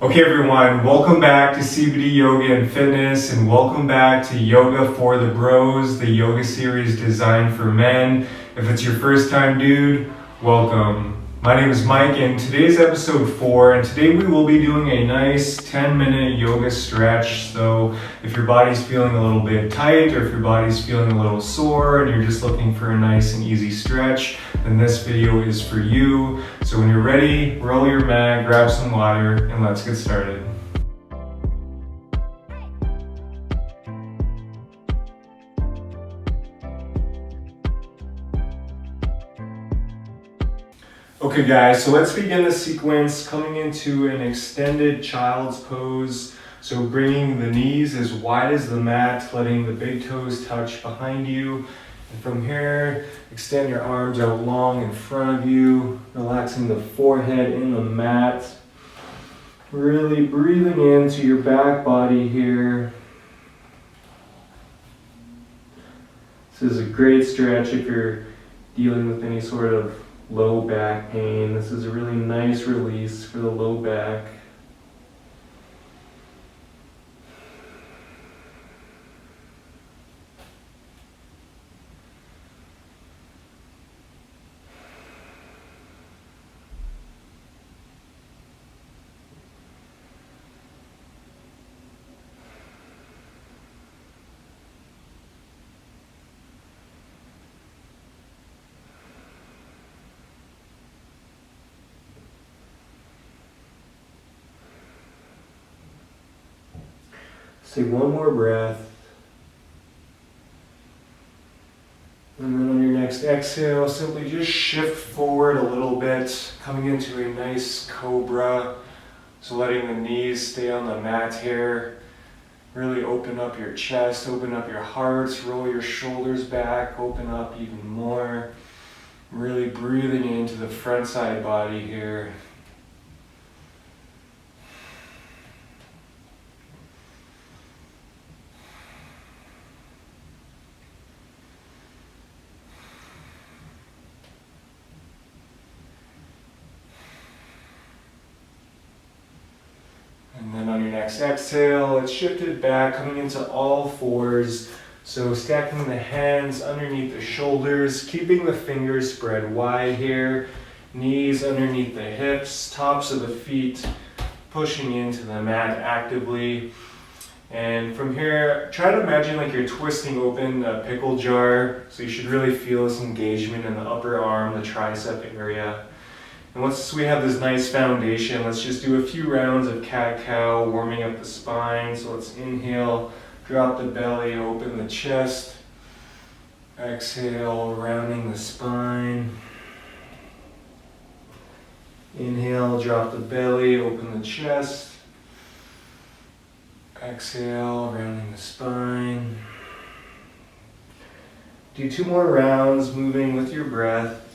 Okay everyone, welcome back to CBD Yoga and Fitness, and welcome back to Yoga for the Bros, the yoga series designed for men. If it's your first time, dude, welcome. My name is Mike and today's episode 4, and today we will be doing a nice 10-minute yoga stretch. So if your body's feeling a little bit tight or if your body's feeling a little sore and you're just looking for a nice and easy stretch, then this video is for you. So when you're ready, roll your mat, grab some water, and let's get started. Okay guys, so let's begin the sequence coming into an extended child's pose. So bringing the knees as wide as the mat, letting the big toes touch behind you. And from here, extend your arms out long in front of you, relaxing the forehead in the mat. Really breathing into your back body here. This is a great stretch if you're dealing with any sort of low back pain. This is a really nice release for the low back. Take one more breath. And then on your next exhale, simply just shift forward a little bit, coming into a nice cobra. So letting the knees stay on the mat here. Really open up your chest, open up your heart, roll your shoulders back, open up even more. Really breathing into the front side body here. And then on your next exhale, let's shift it back, coming into all fours. So stacking the hands underneath the shoulders, keeping the fingers spread wide here. Knees underneath the hips, tops of the feet, pushing into the mat actively. And from here, try to imagine like you're twisting open a pickle jar. So you should really feel this engagement in the upper arm, the tricep area. And once we have this nice foundation, let's just do a few rounds of cat-cow, warming up the spine. So let's inhale, drop the belly, open the chest. Exhale, rounding the spine. Inhale, drop the belly, open the chest. Exhale, rounding the spine. Do 2 more rounds, moving with your breath.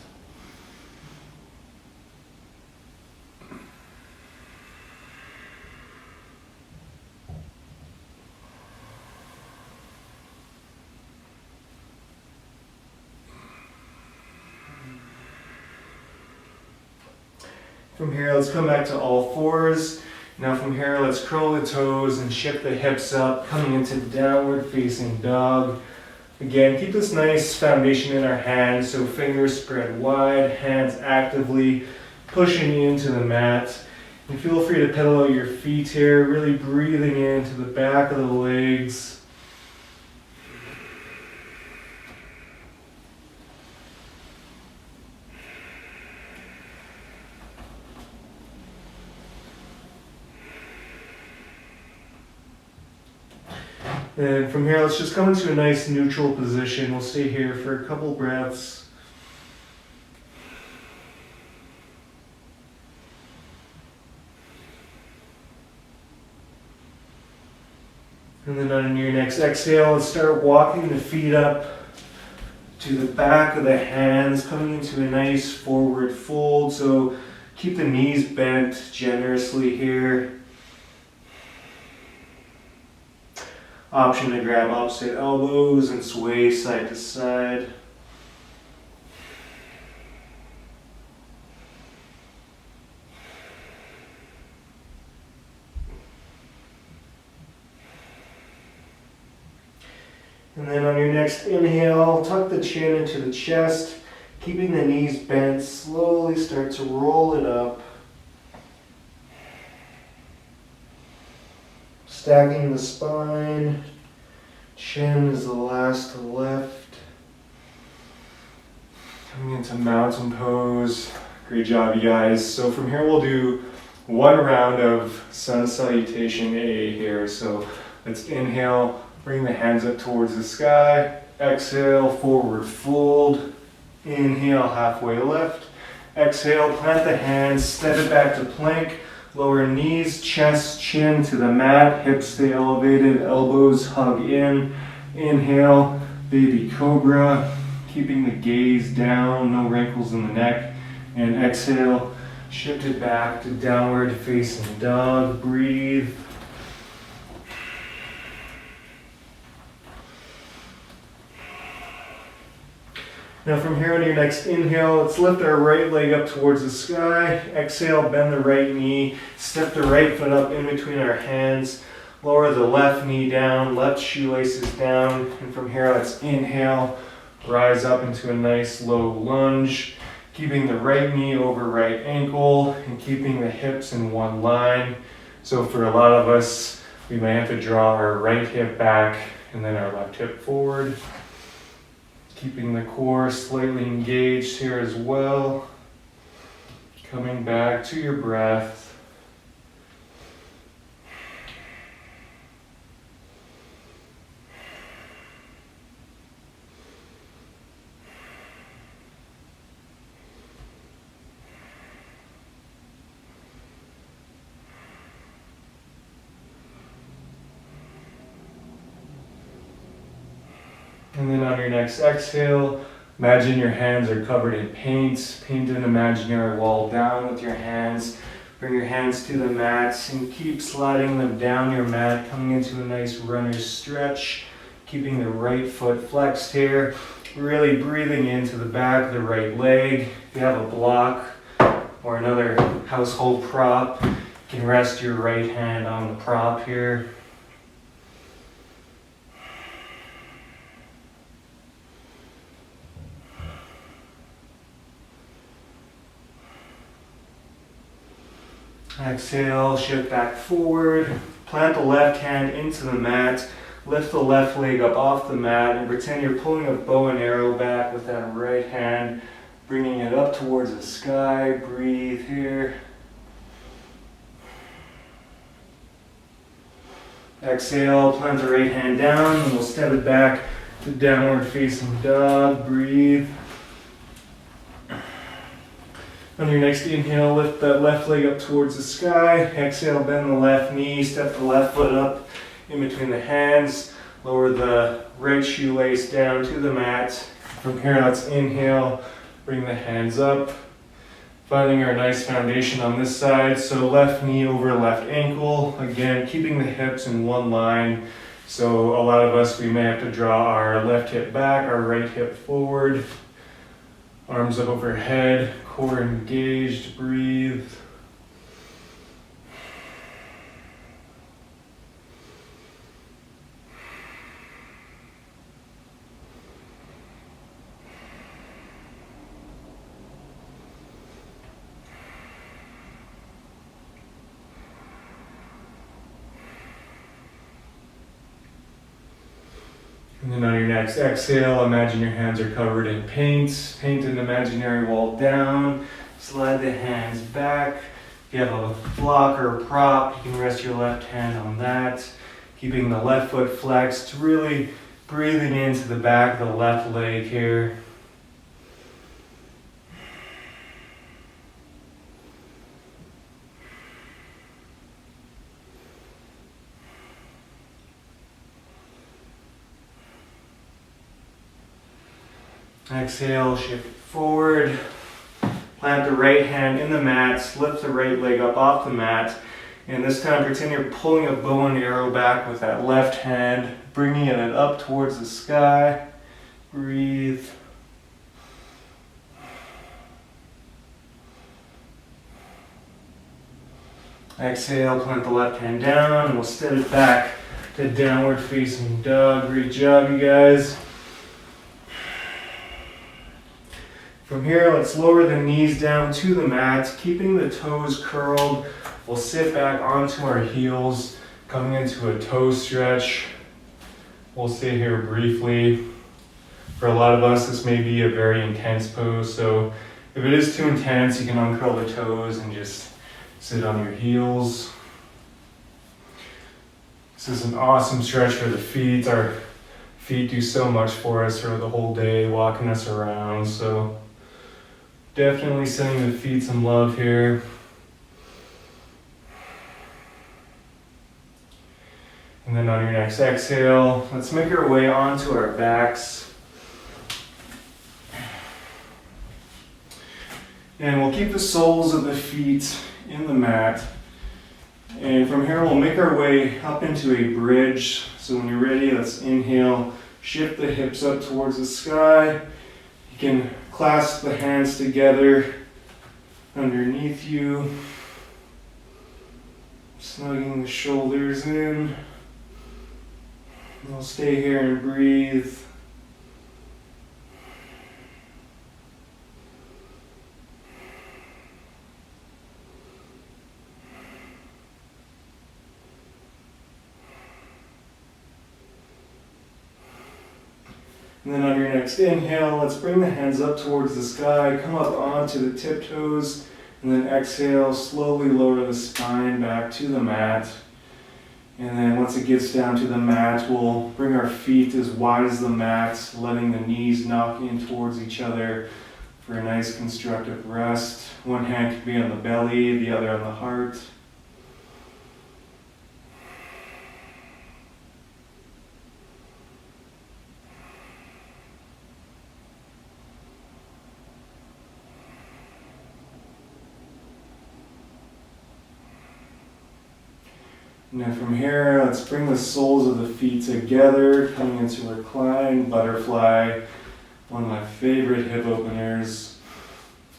From here, let's come back to all fours. Now from here, let's curl the toes and shift the hips up, coming into downward facing dog. Again, keep this nice foundation in our hands, so fingers spread wide, hands actively pushing into the mat. And feel free to pedal out your feet here, really breathing into the back of the legs. And from here, let's just come into a nice neutral position. We'll stay here for a couple breaths. And then on your next exhale, let's start walking the feet up to the back of the hands, coming into a nice forward fold. So keep the knees bent generously here. Option to grab opposite elbows and sway side to side. And then on your next inhale, tuck the chin into the chest, keeping the knees bent, slowly start to roll it up. Stacking the spine, chin is the last to left. Coming into mountain pose. Great job, you guys. So from here we'll do one round of sun salutation AA here. So let's inhale, bring the hands up towards the sky. Exhale, forward fold. Inhale, halfway left. Exhale, plant the hands, step it back to plank. Lower knees, chest, chin to the mat. Hips stay elevated, elbows hug in. Inhale, baby cobra. Keeping the gaze down, no wrinkles in the neck. And exhale, shift it back to downward facing dog. Breathe. Now from here on your next inhale, let's lift our right leg up towards the sky. Exhale, bend the right knee. Step the right foot up in between our hands. Lower the left knee down, left shoelaces down. And from here, let's inhale, rise up into a nice low lunge. Keeping the right knee over right ankle and keeping the hips in one line. So for a lot of us, we may have to draw our right hip back and then our left hip forward. Keeping the core slightly engaged here as well. Coming back to your breath. And then on your next exhale, imagine your hands are covered in paint. Paint an imaginary wall down with your hands. Bring your hands to the mat and keep sliding them down your mat, coming into a nice runner's stretch. Keeping the right foot flexed here. Really breathing into the back of the right leg. If you have a block or another household prop, you can rest your right hand on the prop here. Exhale, shift back forward, plant the left hand into the mat, lift the left leg up off the mat, and pretend you're pulling a bow and arrow back with that right hand, bringing it up towards the sky. Breathe here. Exhale, plant the right hand down, and we'll step it back to downward facing dog. Breathe. On your next inhale, lift that left leg up towards the sky. Exhale, bend the left knee, step the left foot up in between the hands. Lower the right shoelace down to the mat. From here, let's inhale, bring the hands up. Finding our nice foundation on this side. So left knee over left ankle. Again, keeping the hips in one line. So a lot of us, we may have to draw our left hip back, our right hip forward. Arms up overhead, core engaged, breathe. And then on your next exhale, imagine your hands are covered in paint. Paint an imaginary wall down. Slide the hands back. If you have a block or a prop, you can rest your left hand on that. Keeping the left foot flexed, really breathing into the back of the left leg here. Exhale, shift forward, plant the right hand in the mat, lift the right leg up off the mat, and this time pretend you're pulling a bow and arrow back with that left hand, bringing it up towards the sky. Breathe. Exhale, plant the left hand down, and we'll step it back to downward facing dog. Great job, you guys. From here, let's lower the knees down to the mat, keeping the toes curled. We'll sit back onto our heels, coming into a toe stretch. We'll stay here briefly. For a lot of us, this may be a very intense pose, so if it is too intense, you can uncurl the toes and just sit on your heels. This is an awesome stretch for the feet. Our feet do so much for us for the whole day, walking us around, so definitely sending the feet some love here. And then on your next exhale, let's make our way onto our backs. And we'll keep the soles of the feet in the mat. And from here, we'll make our way up into a bridge. So when you're ready, let's inhale, shift the hips up towards the sky. You can clasp the hands together underneath you, snugging the shoulders in. We'll stay here and breathe. And then on your next inhale, let's bring the hands up towards the sky, come up onto the tiptoes, and then exhale, slowly lower the spine back to the mat. And then once it gets down to the mat, we'll bring our feet as wide as the mat, letting the knees knock in towards each other for a nice constructive rest. One hand can be on the belly, the other on the heart. And then from here, let's bring the soles of the feet together, coming into recline, butterfly, one of my favorite hip openers.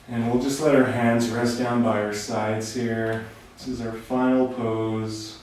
And we'll just let our hands rest down by our sides here. This is our final pose.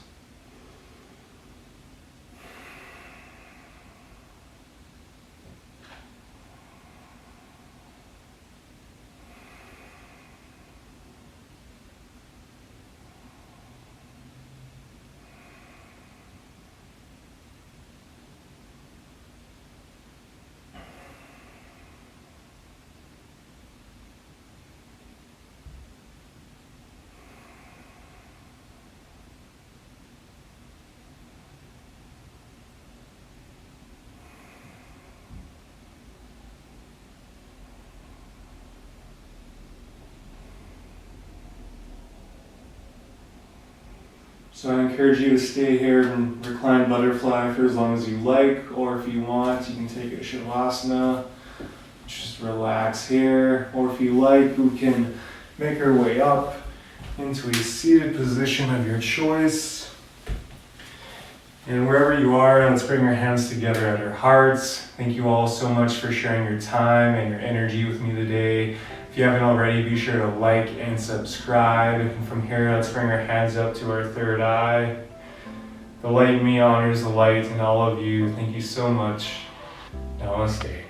So I encourage you to stay here and recline butterfly for as long as you like, or if you want, you can take a shavasana. Just relax here, or if you like, we can make our way up into a seated position of your choice. And wherever you are, let's bring our hands together at our hearts. Thank you all so much for sharing your time and your energy with me today. If you haven't already, be sure to like and subscribe. And from here, let's bring our hands up to our third eye. The light in me honors the light in all of you. Thank you so much. Namaste.